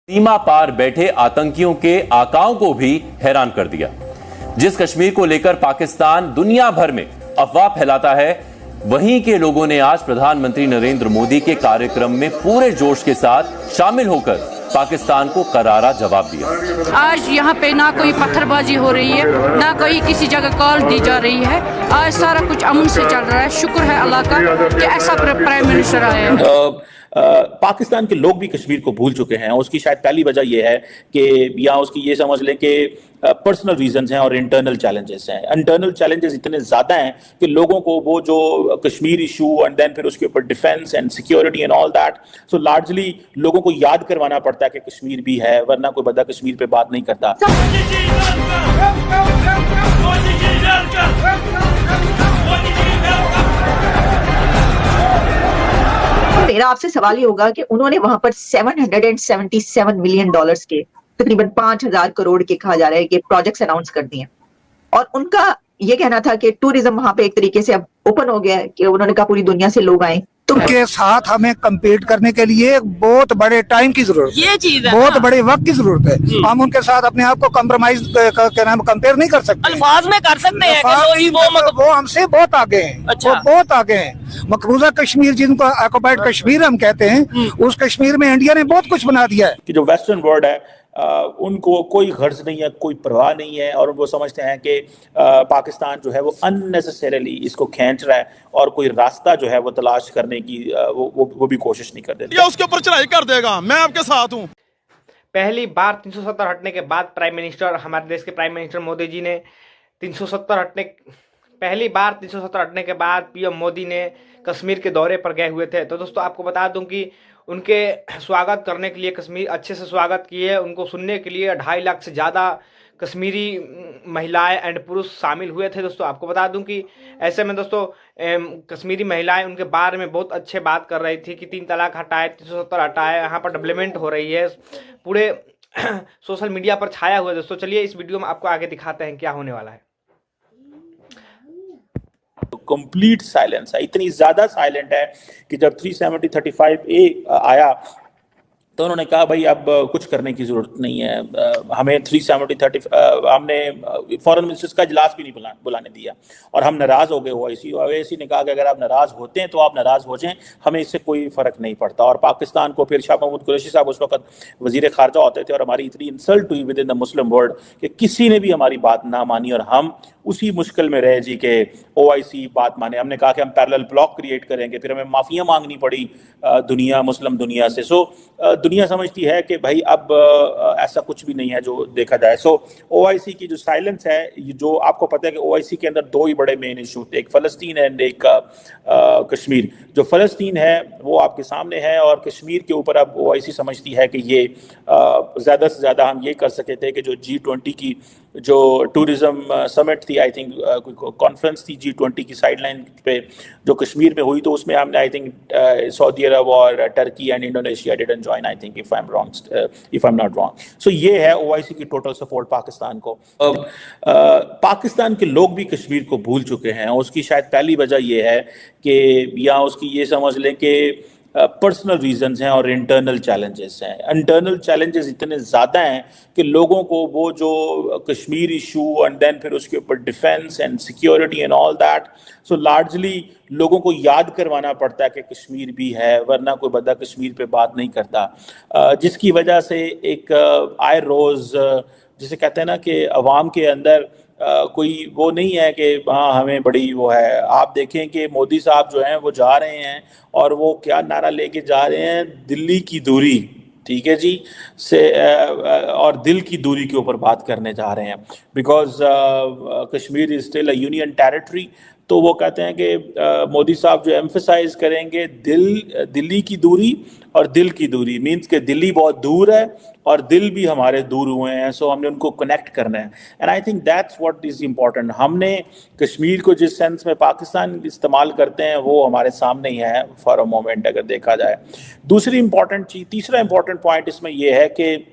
सीमा पार बैठे आतंकियों के आकाओं को भी हैरान कर दिया। जिस कश्मीर को लेकर पाकिस्तान दुनिया भर में अफवाह फैलाता है, वहीं के लोगों ने आज प्रधानमंत्री नरेंद्र मोदी के कार्यक्रम में पूरे जोश के साथ शामिल होकर पाकिस्तान को करारा जवाब दिया। आज यहाँ पे ना कोई पत्थरबाजी हो रही है, ना कोई किसी जगह कॉल दी जा रही है। आज सारा कुछ अमन से चल रहा है। शुक्र है अल्लाह का कि ऐसा प्राइम मिनिस्टर आया है। पाकिस्तान के लोग भी कश्मीर को भूल चुके हैं। उसकी शायद पहली वजह यह है कि या उसकी ये समझ लें कि पर्सनल रीजंस हैं और इंटरनल चैलेंजेस हैं। इंटरनल चैलेंजेस इतने ज़्यादा हैं कि लोगों को वो जो कश्मीर इशू एंड देन फिर उसके ऊपर defence and security and all that, so largely लोगों को याद करवाना पड़ता है कि कश्मीर भी है, वरना कोई बंदा कश्मीर पे बात नहीं करता। मेरा आपसे सवाल ये होगा कि उन्होंने वहां पर $777 मिलियन के तकरीबन 5,000 करोड़ के कहा जा रहा है कि प्रोजेक्ट्स अनाउंस कर दिए, और उनका ये कहना था कि टूरिज्म वहां पे एक तरीके से अब ओपन हो गया है कि उन्होंने कहा पूरी दुनिया से लोग आए। तो के साथ हमें कम्पीट करने के लिए बहुत बड़े टाइम की जरूरत है, ये चीज है, बहुत बड़े वक्त की जरूरत है। हम उनके साथ अपने आप को कम्प्रोमाइज क्या नाम कंपेयर नहीं कर सकते। अल्फाज में कर सकते हैं कि वो हमसे बहुत आगे हैं। अच्छा। वो बहुत आगे हैं। मकबूजा कश्मीर जिनको ऑक्युपाइड कश्मीर हम कहते हैं, उस कश्मीर में इंडिया ने बहुत कुछ बना दिया है। कि जो वेस्टर्न वर्ल्ड है उनको कोई गर्ज नहीं है, कोई परवाह नहीं है, और वो समझते हैं कि पाकिस्तान जो है वो अननेसेसरीली इसको खींच रहा है और कोई रास्ता जो है वो तलाश करने की वो भी कोशिश नहीं कर देता। या उसके ऊपर चढ़ाई कर देगा, मैं आपके साथ हूँ। पहली बार 370 हटने के बाद प्राइम मिनिस्टर, हमारे देश के प्राइम मिनिस्टर मोदी जी ने 370 हटने के बाद पीएम मोदी ने कश्मीर के दौरे पर गए हुए थे। तो दोस्तों आपको बता दूं कि उनके स्वागत करने के लिए कश्मीर अच्छे से स्वागत किए। उनको सुनने के लिए 2.5 लाख से ज़्यादा कश्मीरी महिलाएं एंड पुरुष शामिल हुए थे। दोस्तों आपको बता दूं कि ऐसे में दोस्तों कश्मीरी महिलाएं उनके बारे में बहुत अच्छे बात कर रही थी कि 3 तलाक हटाए, 370 हटाए, यहाँ पर डेवलपमेंट हो रही है, पूरे सोशल मीडिया पर छाया हुआ है। दोस्तों चलिए इस वीडियो में आपको आगे दिखाते हैं क्या होने वाला है। कंप्लीट साइलेंस है, इतनी ज्यादा साइलेंट है कि जब 370-35A आया तो उन्होंने कहा भाई अब कुछ करने की जरूरत नहीं है, हमें 370-30 हमने फॉरेन मिनिस्टर्स का इजलास भी नहीं बुलाने दिया और हम नाराज हो गए। ओवैसी ने कहा कि अगर आप नाराज होते हैं तो आप नाराज हो जाएं, हमें इससे कोई फर्क नहीं पड़ता। और पाकिस्तान को फिर शाह महमूद कुरैशी साहब उस वक्त वजीर खारजा होते थे और हमारी इतनी इंसल्ट हुई with in the Muslim world कि किसी ने भी हमारी बात ना मानी और हम उसी मुश्किल में रहे जी के ओआईसी बात माने। हमने कहा कि हम पैरेलल ब्लॉक क्रिएट करेंगे, फिर हमें माफिया मांगनी पड़ी मुस्लिम दुनिया से। सो दुनिया समझती है कि भाई अब ऐसा कुछ भी नहीं है जो देखा जाए। सो ओआईसी की जो साइलेंस है, जो आपको पता है कि ओआईसी के अंदर 2 ही बड़े मेन इशू थे, एक फ़लस्तीन एंड एक कश्मीर। जो फ़लस्तीन है वो आपके सामने है और कश्मीर के ऊपर अब ओआईसी समझती है कि ये ज़्यादा से ज़्यादा हम ये कर सके थे कि जो G20 की जो टूरिज्म समिट थी, आई थिंक कॉन्फ्रेंस थी G20 की साइडलाइन पे जो कश्मीर में हुई, तो उसमें हमने आई थिंक सऊदी अरब और Turkey and Indonesia didn't join, I think if I am not wrong. So ये है ओआईसी की टोटल सपोर्ट पाकिस्तान को। पाकिस्तान के लोग भी कश्मीर को भूल चुके हैं। उसकी शायद पहली वजह ये है कि या उसकी ये समझ लें कि पर्सनल रीजंस हैं और इंटरनल चैलेंजेस हैं। इंटरनल चैलेंजेस इतने ज़्यादा हैं कि लोगों को वो जो कश्मीर इशू एंड देन फिर उसके ऊपर defence and security and all that, so largely लोगों को याद करवाना पड़ता है कि कश्मीर भी है, वरना कोई बंदा कश्मीर पे बात नहीं करता। जिसकी वजह से एक आए रोज़ जिसे कहते हैं ना कि अवाम के अंदर कोई वो नहीं है कि हाँ हमें बड़ी वो है। आप देखें कि मोदी साहब जो हैं वो जा रहे हैं और वो क्या नारा लेके जा रहे हैं, दिल्ली की दूरी, ठीक है जी, से और दिल की दूरी के ऊपर बात करने जा रहे हैं, because Kashmir is still a union territory. तो वो कहते हैं कि मोदी साहब जो एम्फसाइज करेंगे दिल्ली की दूरी और दिल की दूरी, मीन्स के दिल्ली बहुत दूर है और दिल भी हमारे दूर हुए हैं, सो हमने उनको कनेक्ट करना है। And I think that's what is important. हमने कश्मीर को जिस सेंस में पाकिस्तान इस्तेमाल करते हैं वो हमारे सामने ही है फॉर अ मोमेंट अगर देखा जाए। दूसरी इंपॉर्टेंट चीज़, तीसरा इंपॉर्टेंट पॉइंट इसमें यह है कि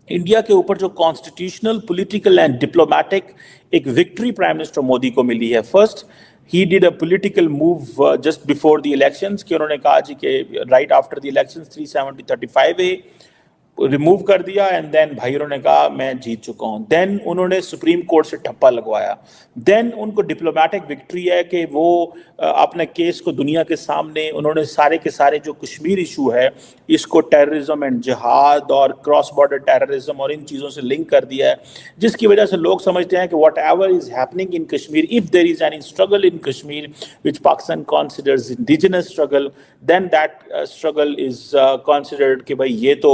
इंडिया के ऊपर जो कॉन्स्टिट्यूशनल, पॉलिटिकल एंड डिप्लोमेटिक एक विक्ट्री प्राइम मिनिस्टर मोदी को मिली है। First he did a political move just before the elections कि उन्होंने कहा जी कि right after the elections 370-35A remove कर दिया एंड देन भाइयों ने कहा मैं जीत चुका हूं। देन उन्होंने सुप्रीम कोर्ट से ठप्पा लगवाया। देन उनको डिप्लोमेटिक विक्ट्री है कि वो अपने केस को दुनिया के सामने उन्होंने सारे के सारे जो कश्मीर इशू है इसको टेररिज्म एंड जिहाद और क्रॉस बॉर्डर टेररिज्म और इन चीज़ों से लिंक कर दिया है, जिसकी वजह से लोग समझते हैं कि whatever is happening in Kashmir, if there is any struggle in Kashmir which Pakistan considers indigenous struggle, then that struggle is considered कि भाई ये तो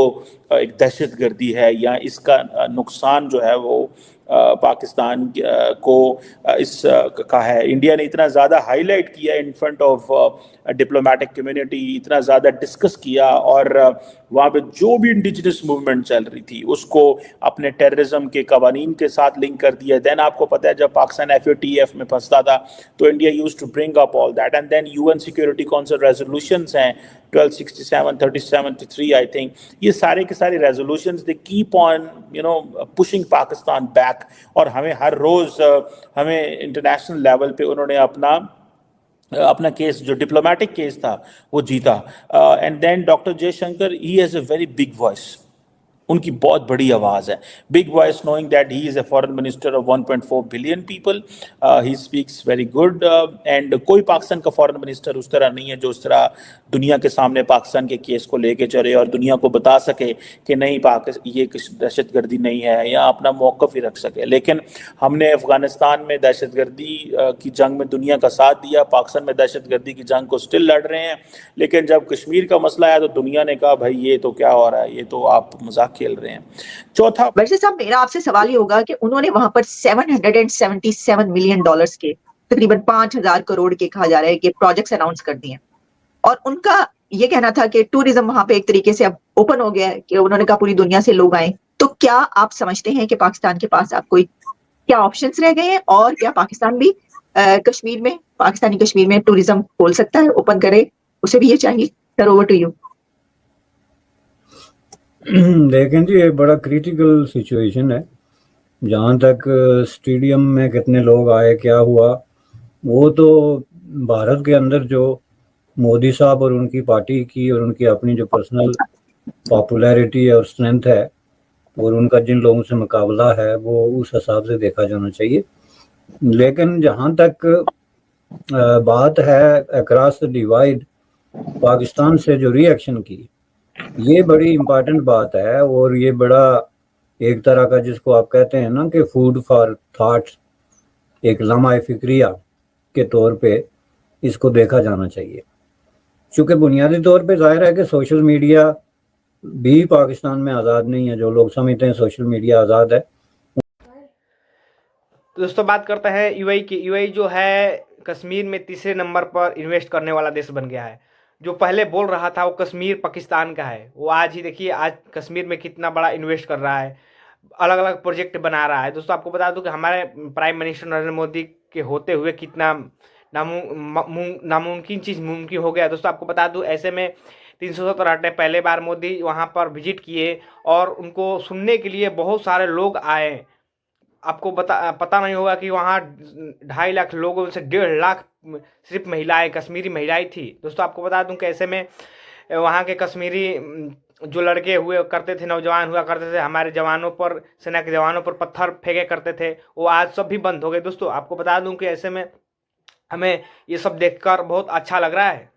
एक दहशत गर्दी है या इसका नुकसान जो है वो पाकिस्तान को इस का है। इंडिया ने इतना ज़्यादा हाईलाइट किया in front of diplomatic community, इतना ज़्यादा डिस्कस किया और वहाँ पे जो भी इंडिजिनस मूवमेंट चल रही थी उसको अपने टेररिज्म के कवानीन के साथ लिंक कर दिया। देन आपको पता है जब पाकिस्तान FATF में फंसता था तो India used to bring up all that and then UN security council resolutions हैं 1267, 3073 आई थिंक, ये सारे के सारे resolutions they keep on pushing Pakistan back और हमें हर रोज़ हमें इंटरनेशनल लेवल पे उन्होंने अपना केस जो डिप्लोमेटिक केस था वो जीता। And then doctor Jaishankar he has a very big voice, उनकी बहुत बड़ी आवाज़ है, big voice knowing that he is a foreign minister of 1.4 billion people, he speaks very good and कोई पाकिस्तान का फॉरेन मिनिस्टर उस तरह नहीं है जो उस तरह दुनिया के सामने पाकिस्तान के केस को लेके चले और दुनिया को बता सके कि नहीं ये दहशतगर्दी नहीं है या अपना मौक़िफ़ ही रख सके। लेकिन हमने अफ़गानिस्तान में दहशतगर्दी की जंग में दुनिया का साथ दिया, पाकिस्तान में दहशतगर्दी की जंग को स्टिल लड़ रहे हैं, लेकिन जब कश्मीर का मसला आया तो दुनिया ने कहा भाई ये तो क्या हो रहा है, ये तो आप मजाक खेल रहे हैं। चौथा, वैसे साहब मेरा आपसे सवाल ये होगा कि उन्होंने वहां पर $777 मिलियन के तकरीबन 5,000 करोड़ के कहा जा रहा है कि प्रोजेक्ट्स अनाउंस कर दिए और उनका ये कहना था कि टूरिज्म वहां पे एक तरीके से अब ओपन हो गया है कि उन्होंने कहा पूरी दुनिया से लोग आए। तो क्या आप समझते हैं कि पाकिस्तान के पास अब कोई क्या ऑप्शंस रह गए हैं और क्या पाकिस्तान भी पाकिस्तानी कश्मीर में टूरिज्म खोल सकता है, ओपन करे, उसे भी ये चाहिए? Sir over to you. देखें जी, ये बड़ा क्रिटिकल सिचुएशन है। जहाँ तक स्टेडियम में कितने लोग आए, क्या हुआ, वो तो भारत के अंदर जो मोदी साहब और उनकी पार्टी की और उनकी अपनी जो पर्सनल पॉपुलैरिटी और स्ट्रेंथ है और उनका जिन लोगों से मुकाबला है वो उस हिसाब से देखा जाना चाहिए। लेकिन जहाँ तक बात है अक्रॉस द डिवाइड पाकिस्तान से जो रिएक्शन की, ये बड़ी इम्पॉर्टेंट बात है और ये बड़ा एक तरह का जिसको आप कहते हैं ना कि फूड फॉर थॉट, एक लम्हा फिक्रिया के तौर पे इसको देखा जाना चाहिए। चूँकि बुनियादी तौर पे जाहिर है कि सोशल मीडिया भी पाकिस्तान में आज़ाद नहीं है। जो लोग समझते हैं सोशल मीडिया आज़ाद है। तो दोस्तों बात करते हैं UAE की। UAE जो है कश्मीर में तीसरे नंबर पर इन्वेस्ट करने वाला देश बन गया है। जो पहले बोल रहा था वो कश्मीर पाकिस्तान का है, वो आज ही देखिए आज कश्मीर में कितना बड़ा इन्वेस्ट कर रहा है, अलग अलग प्रोजेक्ट बना रहा है। दोस्तों आपको बता दूं कि हमारे प्राइम मिनिस्टर नरेंद्र मोदी के होते हुए कितना नामुमकिन चीज़ मुमकिन हो गया। दोस्तों आपको बता दूं ऐसे में 370 पहले बार मोदी वहां पर विजिट किए और उनको सुनने के लिए बहुत सारे लोग आए। आपको पता नहीं होगा कि वहाँ 2.5 लाख लोगों में से 1.5 लाख सिर्फ महिलाएं, कश्मीरी महिलाएं थी। दोस्तों आपको बता दूं कि ऐसे में वहाँ के कश्मीरी जो लड़के हुए करते थे, नौजवान हुआ करते थे, हमारे जवानों पर, सेना के जवानों पर पत्थर फेंके करते थे, वो आज सब भी बंद हो गए। दोस्तों आपको बता दूं कि ऐसे में हमें ये सब देखकर बहुत अच्छा लग रहा है।